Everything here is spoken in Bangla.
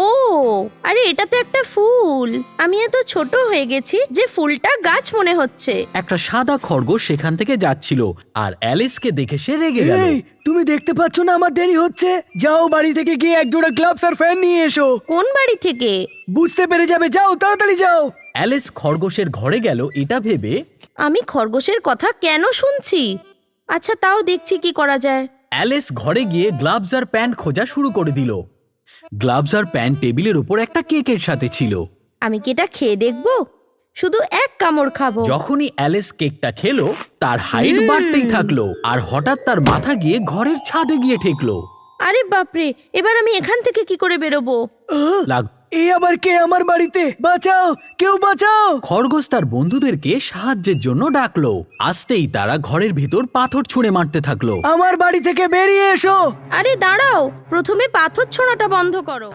ও আরে এটা তো একটা ফুল। আমি এত ছোট হয়ে গেছি যে ফুলটা গাছ মনে হচ্ছে। একটা সাদা খরগোশ সেখান থেকে যাচ্ছিল আর অ্যালিসকে দেখে সে রেগে গেল। এই, তুমি দেখতে পাচ্ছ না আমার দেরি হচ্ছে? যাও বাড়ি থেকে গিয়ে এক জোড়া গ্লাভস আর ফ্যান নিয়ে এসো। কোন বাড়ি থেকে? বুঝতে পেরে যাবে, যাও তাড়াতাড়ি যাও। অ্যালিস খরগোশের ঘরে গেল এটা ভেবে আমি খরগোশের কথা কেন শুনছি? আচ্ছা তাও দেখছি কি করা যায়। অ্যালিস ঘরে গিয়ে গ্লাভস আর প্যান্ট খোঁজা শুরু করে দিল। গ্লাভস আর প্যান্ট টেবিলের উপর একটা কেকের সাথে ছিল। আমি কি এটা খেয়ে দেখবো? শুধু এক কামড় খাবো। যখনই অ্যালিস কেকটা খেলো তার হাইট বাড়তেই থাকলো আর হঠাৎ তার মাথা গিয়ে ঘরের ছাদে গিয়ে ঠেকলো। আরে বাপরে, এবার আমি এখান থেকে কি করে বেরোবো? এ আবার কে আমার বাড়িতে? বাঁচাও, কেউ বাঁচাও। খরগোশ তার বন্ধুদেরকে সাহায্যের জন্য ডাকলো। আসতেই তারা ঘরের ভিতর পাথর ছুঁড়ে মারতে থাকলো। আমার বাড়ি থেকে বেরিয়ে এসো। আরে দাঁড়াও, প্রথমে পাথর ছোঁড়াটা বন্ধ করো।